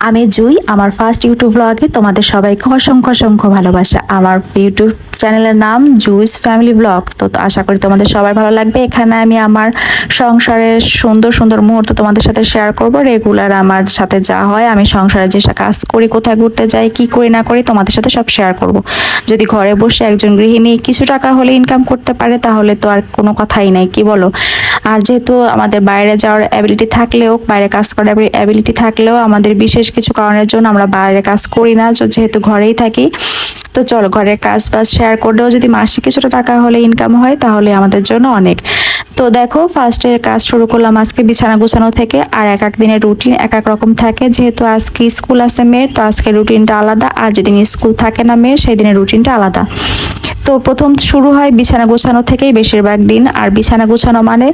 আমি জুই, আমার first YouTube ব্লগে তোমাদের সবাইকে অসংখ্য অসংখ্য ভালোবাসা। আমার ইউটিউব চ্যানেলের নাম জুইস ফ্যামিলি ব্লগ। তো আশা করি তোমাদের সবাই ভালো লাগবে। এখানে আমি আমার সংসারের সুন্দর সুন্দর মুহূর্ত তোমাদের সাথে শেয়ার করব। রেগুলার আমার সাথে যা হয়, আমি সংসারে যে কাজ করি, কোথায় ঘুরতে যাই, কি করি না করি, তোমাদের সাথে সব শেয়ার করব। যদি ঘরে বসে একজন গৃহিণী কিছু টাকা হলে ইনকাম করতে পারে, তাহলে তো আর কোনো কথাই নাই, কি বলো? আর যেহেতু আমাদের বাইরে যাওয়ার অ্যাবিলিটি থাকলেও, বাইরে কাজ করার অ্যাবিলিটি থাকলেও, আমাদের বিশেষ কিছু কারণের জন্য আমরা বাইরে কাজ করি না, যেহেতু ঘরেই থাকি। তো চলো, ঘরের কাজ বাজ শেয়ার করলেও যদি মাসে কিছুটা টাকা হলে ইনকাম হয়, তাহলে আমাদের জন্য অনেক। তো দেখো, ফার্স্টে কাজ শুরু করলাম আজকে বিছানা গুছানো থেকে। আর এক এক দিনের রুটিন এক এক রকম থাকে, যেহেতু আজকে স্কুল আছে মেয়ের, তো আজকে রুটিনটা আলাদা। আর যেদিন স্কুল থাকে না মেয়ের, সেই দিনের রুটিনটা আলাদা। তো প্রথম শুরু হয় বিছানা গোছানো থেকেই বেশিরভাগ দিন। আর বিছানা গোছানো মানে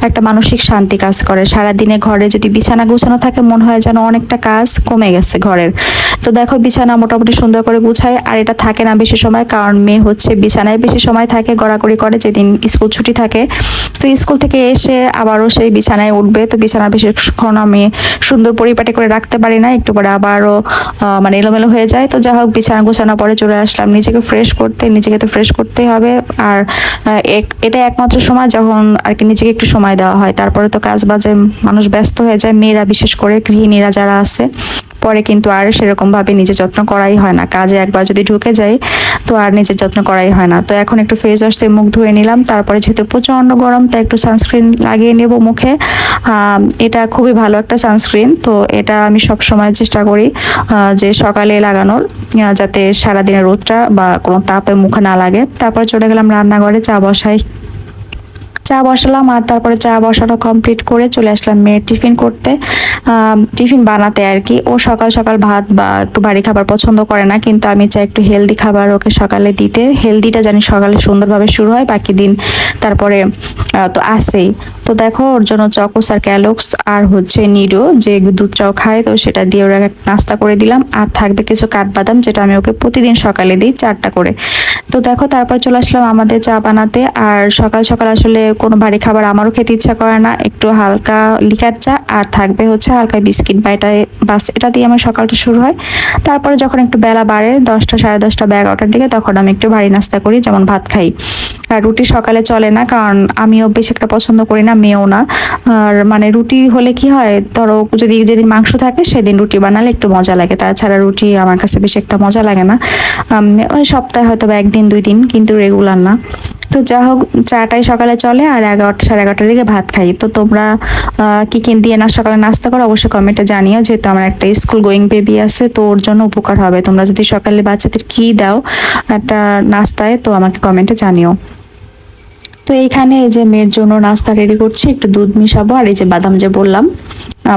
একটা মানসিক শান্তি কাজ করে। সারাদিনে ঘরে যদি বিছানা গোছানো থাকে, মনে হয় যেন অনেকটা কাজ কমে গেছে ঘরের। তো দেখো, বিছানা মোটামুটি সুন্দর করে গুছাই। আর এটা থাকে না বেশি সময়, কারণ মেয়ে হচ্ছে বিছানায় বেশি সময় থাকে, গড়াগড়ি করে যেদিন স্কুল ছুটি থাকে। তো স্কুল থেকে এসে আবারও সেই বিছানায় উঠবে। তো বিছানা বেশিক্ষণ আমি সুন্দর পরিপাটি করে রাখতে পারি না, একটু পরে আবারও মানে এলোমেলো হয়ে যায়। তো যাই হোক, বিছানা গোছানোর পরে চলে আসলাম নিজেকে ফ্রেশ করতে। নিজেকে তো ফ্রেশ করতেই হবে। আর এটা একমাত্র সময় যখন আর কি নিজেকে একটু সময় দেওয়া হয়। তারপরে তো কাজ বাজে মানুষ ব্যস্ত হয়ে যায়, মেয়েরা বিশেষ করে গৃহিণীরা যারা আছে, পরে কিন্তু আর সেরকম ভাবে নিজের যত্ন করাই হয় না। কাজে একবার যদি ঢুকে যাই, তো আর নিজের যত্ন করাই হয় না। তো এখন একটু ফেস ওয়াশ দিয়ে মুখ ধুয়ে নিলাম। তারপরে যেহেতু প্রচন্ড গরম, তাই একটু সানস্ক্রিন লাগিয়ে নেব মুখে। এটা খুবই ভালো একটা সানস্ক্রিন। তো এটা আমি সব সময় চেষ্টা করি যে সকালে লাগানোর, যাতে সারাদিনের রোদটা বা কোনো তাপে মুখে না লাগে। তারপরে চলে গেলাম রান্নাঘরে, চা বসালাম। আর তারপরে চা বসানো কমপ্লিট করে চলে আসলাম মেয়ের টিফিন করতে, টিফিন বানাতে আর কি। ও সকাল সকাল ভাত বা একটু ভারী খাবার পছন্দ করে না, কিন্তু আমি চাই একটু হেলদি খাবার ওকে সকালে দিতে। হেলদিটা জানি সকালে সুন্দরভাবে শুরু হয়, বাকি দিন তারপরে তো আসেই। তো দেখো, ওর জন্য চকোস আর ক্যালক্স আর হচ্ছে নিডো, যে দুধটাও খায়, তো সেটা দিয়ে ওরা নাস্তা করে দিলাম। আর থাকবে কিছু কাঠবাদাম, যেটা আমি ওকে প্রতিদিন সকালে দিই 4টা করে। তো দেখো, তারপর চলে আসলাম আমাদের চা বানাতে। আর সকাল সকাল আসলে কোনো ভারী খাবার আমারও খেতে ইচ্ছা করে না, একটু হালকা লিকার চা আর থাকবে হচ্ছে হালকা বিস্কিট বা বাস, এটা দিয়ে আমার সকালটা শুরু হয়। তারপরে যখন একটু বেলা বাড়ে, 10টা, 10:30 বা 11টার দিকে, তখন আমি একটু ভারী নাস্তা করি, যেমন ভাত খাই। আর রুটি সকালে চলে না, কারণ আমিও বেশি একটা পছন্দ করি না, মেয়েও না। আর মানে রুটি হলে কি হয়, ধরো যদি যেদিন মাংস থাকে সেদিন রুটি বানালে একটু মজা লাগে, তাছাড়া রুটি আমার কাছে বেশি একটা মজা লাগে না। ওই সপ্তাহে হয়তো বা 1 দিন 2 দিন, কিন্তু রেগুলার না। তো যা হোক, চাটাই সকালে চলে। আর 11টা, 11:30টার দিকে ভাত খাই। তো তোমরা কি কি দিয়ে সকালে নাস্তা করো অবশ্যই কমেন্টে জানিও, যেহেতু আমার একটা স্কুল গোয়িং বেবি আছে, তো ওর জন্য উপকার হবে। তোমরা যদি সকালে বাচ্চাদের কি দাও একটা নাস্তায়, তো আমাকে কমেন্টে জানিও। তো এইখানে এই যে মেয়ের জন্য নাস্তা রেডি করছি, একটু দুধ মিশাবো। আর এই যে বাদাম যে বললাম,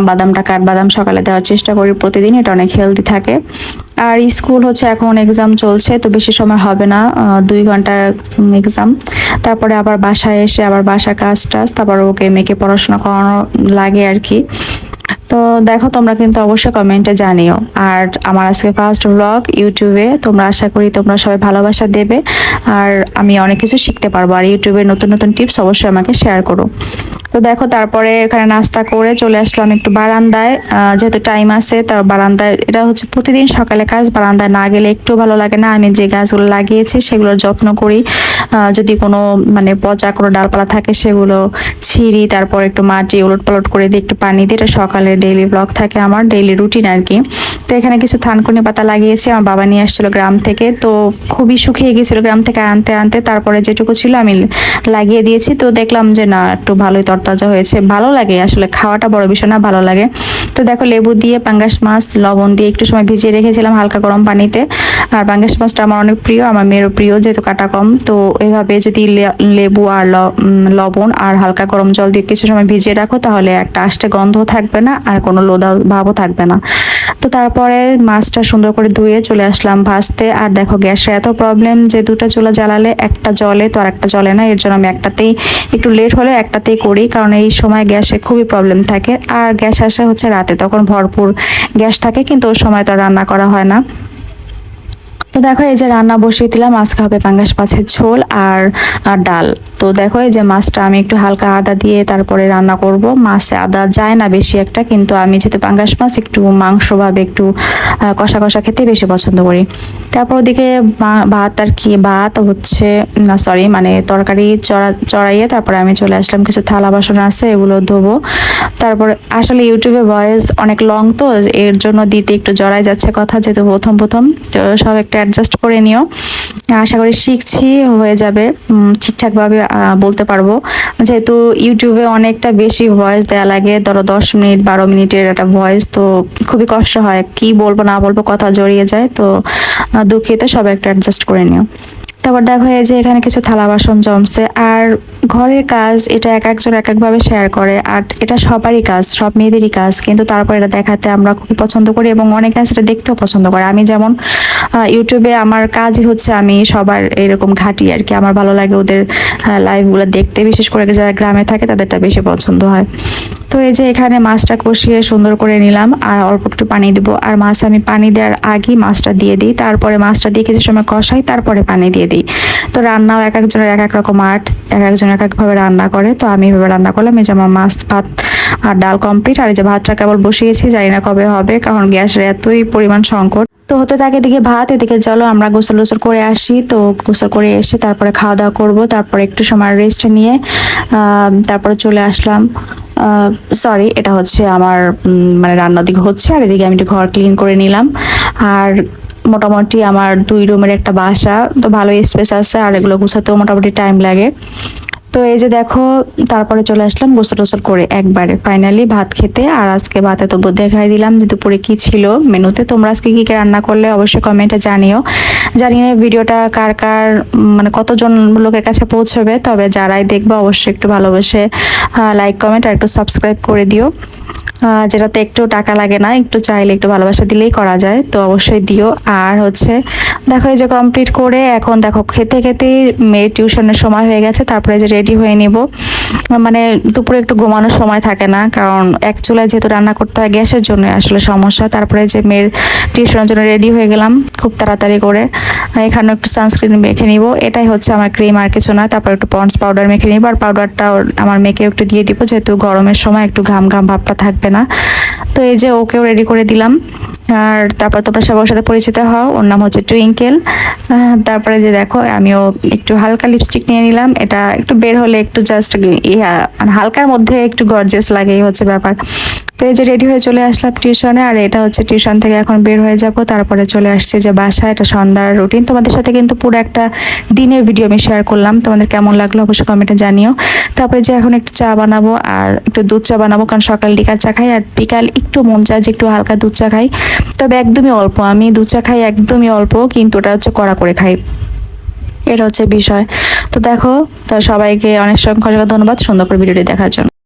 বাদামটা কাঠবাদাম সকালে দেওয়ার চেষ্টা করি প্রতিদিন, এটা অনেক হেলদি থাকে। আর স্কুল হচ্ছে এখন এক্সাম চলছে, তো বেশি সময় হবে না, 2 ঘন্টা এক্সাম। তারপরে আবার বাসায় এসে আবার বাসার কাজ টাজ, তারপর ওকে মেয়েকে পড়াশোনা করানো লাগে আর কি। তো দেখো, তোমরা কিন্তু অবশ্যই কমেন্টে জানিও। আর আমার আজকে ফার্স্ট ব্লগ ইউটিউবে, তোমরা আশা করি তোমরা সবাই ভালোবাসা দেবে, আর আমি অনেক কিছু শিখতে পারবো। আর ইউটিউবে নতুন নতুন টিপস অবশ্যই আমাকে শেয়ার করো। তো দেখো, তারপরে এখানে নাস্তা করে চলে আসলাম একটু বারান্দায়, যেহেতু টাইম আছে। তার বারান্দায়, এটা হচ্ছে প্রতিদিন সকালে কাজ, বারান্দায় না গেলে একটু ভালো লাগে না। আমি যে গাছগুলো লাগিয়েছি সেগুলোর যত্ন করি, যদি কোনো মানে পচা কোনো ডালপালা থাকে সেগুলো ছিঁড়ি, তারপর একটু মাটি উলট পালট করে দিই, একটু পানি দিই। এটা সকালে ডেইলি ব্লগ থাকে আমার, ডেইলি রুটিন আর কি। তো এখানে কিছু থানকুনি পাতা লাগিয়েছি, আমার বাবা নিয়ে আসছিল গ্রাম থেকে। তো খুবই শুকিয়ে গেছিল গ্রাম থেকে আনতে আনতে, তারপরে যেটুকু ছিল আমি লাগিয়ে দিয়েছি। তো দেখলাম যে না, একটু ভালোই তরতাজা হয়েছে, ভালো লাগে আসলে, খাওয়াটা বড় বিষয় না, ভালো লাগে। তো দেখো, লেবু দিয়ে পাঙ্গাস মাছ লবণ দিয়ে একটু সময় ভিজিয়ে রেখেছিলাম হালকা গরম পানিতে। আর পাঙ্গাস মাছটা আমার অনেক প্রিয়, আমার মেয়েরও প্রিয়, যেহেতু কাটা কম। তো এভাবে যদি লেবু আর লবণ আর হালকা গরম জল দিয়ে কিছু সময় ভিজিয়ে রাখো, তাহলে একটা আষ্টে গন্ধ থাকবে না, আর কোনো লোদা ভাবও থাকবে না। তো তারপরে মাছটা সুন্দর করে ধুয়ে চলে আসলাম ভাজতে। আর দেখো, গ্যাসে এত প্রবলেম যে 2টা চুলা জ্বালালে একটা জ্বলে, তো আর একটা জ্বলে না। এর জন্য আমি একটাতেই, একটু লেট হলে একটাতেই করি, কারণ এই সময় গ্যাসে খুবই প্রবলেম থাকে। আর গ্যাস আসে হচ্ছে রাতে, তখন ভরপুর গ্যাস থাকে, কিন্তু ওই সময় তো রান্না করা হয় না। তো দেখো এই যে রান্না বসিয়ে দিলাম, আজকে হবে পাঙ্গাস মাছের ঝোল আর ডাল। তো দেখো এই যে মাছটা আমি একটু হালকা আদা দিয়ে তারপরে রান্না করব। মাছে আদা যায় না বেশি একটা, কিন্তু আমি যেহেতু পাঙ্গাস মাছ একটু মাংস ভাবে একটু কষা কষা খেতে বেশি পছন্দ করি। তারপর ওদিকে ভাত আর কি ভাত হচ্ছে না, সরি মানে তরকারি চড়াইয়ে তারপরে আমি চলে আসলাম, কিছু থালা বাসন আছে এগুলো ধোবো। তারপরে আসলে ইউটিউবে ভয়েস অনেক লং, তো এর জন্য দিতে একটু জড়াই যাচ্ছে কথা, যেহেতু প্রথম তো সব একটু অ্যাডজাস্ট করে নিও। আশা করি শিখছি, হয়ে যাবে ঠিকঠাকভাবে বলতে পারবো। যেহেতু ইউটিউবে অনেকটা বেশি ভয়েস দেওয়া লাগে, ধরো 10 মিনিট 12 মিনিটের একটা ভয়েস, তো খুবই কষ্ট হয়, কি বলবো না বলবো কথা জড়িয়ে যায়, তো দুঃখিত, সব একটু অ্যাডজাস্ট করে নিও। তারপর দেখো এই যে এখানে কিছু থালা বাসন জমছে, আর ঘরের কাজ এটা এক একজন এক একভাবে শেয়ার করে, আর এটা সবারই কাজ, সব মেয়েদেরই কাজ, কিন্তু তারপর এটা দেখাতে আমরা খুবই পছন্দ করি এবং অনেকে সেটা দেখতেও পছন্দ করে। আমি যেমন ইউটিউবে আমার কাজই হচ্ছে আমি সবার এরকম ঘাঁটি আর কি, আমার ভালো লাগে ওদের লাইভগুলো দেখতে, বিশেষ করে যারা গ্রামে থাকে তাদেরটা বেশি পছন্দ হয়। তো এই যে এখানে মাছটা কষিয়ে সুন্দর করে নিলাম, আর অল্প একটু পানি দিব, আর মাছ আমি পানি দেওয়ার আগেই মাছটা দিয়ে দিই, তারপরে মাছটা দিয়ে কিছু সময় কষাই তারপরে পানি দিয়ে দিই। তো রান্নাও এক একজনের এক এক রকম আর্ট, এক একজন এক একভাবে রান্না করে, তো আমি এভাবে রান্না করলাম। এই যে আমার মাছ ভাত আর ডাল কমপ্লিট, আর এই যে ভাতটা কেবল বসিয়েছি, জানি না কবে হবে, কারণ গ্যাসের এতই পরিমাণ সংকট। তো হতে থাকে এদিকে ভাত, এদিকে চলো আমরা গোসল টোসল করে আসি। তো গোসল করে এসে তারপরে খাওয়া দাওয়া করবো, তারপরে একটু সময় রেস্ট নিয়ে তারপরে চলে আসলাম। সরি, এটা হচ্ছে আমার মানে রান্নার দিকে হচ্ছে, আর এদিকে আমি একটু ঘর ক্লিন করে নিলাম। আর মোটামুটি আমার 2 রুমের একটা বাসা, তো ভালো স্পেস আছে, আর এগুলো গুছাতেও মোটামুটি টাইম লাগে। তো এই যে দেখো তারপরে চলে আসলাম গোসল টোসল করে একবারে ফাইনালি ভাত খেতে। আর আজকে ভাতে তো দেখাই দিলাম যে দুপুরে কি ছিল মেনুতে। তোমরা আজকে কি কি রান্না করলে অবশ্যই কমেন্টে জানিও। জানিয়ে ভিডিওটা কার কার মানে কতজন লোকের কাছে পৌঁছবে, তবে যারাই দেখবে অবশ্যই একটু ভালোবেসে লাইক কমেন্ট আর একটু সাবস্ক্রাইব করে দিও, যেটাতে একটু টাকা লাগে না, একটু চাইলে একটু ভালোবাসা দিলেই করা যায়, তো অবশ্যই দিও। আর হচ্ছে দেখো এই যে কমপ্লিট করে এখন দেখো খেতে খেতে মেয়ের টিউশনের সময় হয়ে গেছে, তারপরে যে রেডি হয়ে নিব। মানে দুপুরে একটু ঘুমানোর সময় থাকে না, কারণ এক চুলায় যেহেতু রান্না করতে হয় গ্যাসের জন্য আসলে সমস্যা। তারপরে যে মেয়ের টিউশনের জন্য রেডি হয়ে গেলাম খুব তাড়াতাড়ি করে। এখানে একটু সানস্ক্রিন মেখে নিব, এটাই হচ্ছে আমার ক্রিম আর কিছু না। তারপর একটু পন্ডস পাউডার মেখে নিব, আর পাউডারটা আমার মেয়েকে একটু দিয়ে দিব, যেহেতু গরমের সময় একটু ঘাম ঘাম ভাবটা থাকবে না। তো এই যে ওকেও রেডি করে দিলাম। আর তারপর তোমরা সবার সাথে পরিচিত হও, ওর নাম হচ্ছে টুইঙ্কেল। তারপরে যে দেখো আমিও একটু হালকা লিপস্টিক নিয়ে নিলাম, এটা একটু বের হলে একটু জাস্ট হালকার মধ্যে একটু গর্জিয়াস লাগে, এই হচ্ছে ব্যাপার। তো এই যে রেডি হয়ে চলে আসলাম টিউশনে, আর এটা হচ্ছে টিউশন থেকে এখন বের হয়ে যাব। তারপরে চলে আসছে যে বাসায়, এটা সন্ধ্যার রুটিন। তোমাদের সাথে কিন্তু পুরো একটা দিনের ভিডিও আমি শেয়ার করলাম, তোমাদের কেমন লাগলো অবশ্যই কমেন্টে জানিও। তারপরে যে এখন একটু চা বানাবো, আর একটু দুধ চা বানাবো, কারণ সকাল লিকার চা খাই, আর বিকাল একটু মন চায় যে একটু হালকা দুধ চা খাই। তবে একদমই অল্প, আমি দুধ চা খাই একদমই অল্প, কিন্তু ওটা হচ্ছে কড়া করে খাই, এটা হচ্ছে বিষয়। তো দেখো, তো সবাইকে অনেক সংখ্যক ধন্যবাদ সুন্দর করে ভিডিওটি দেখার জন্য।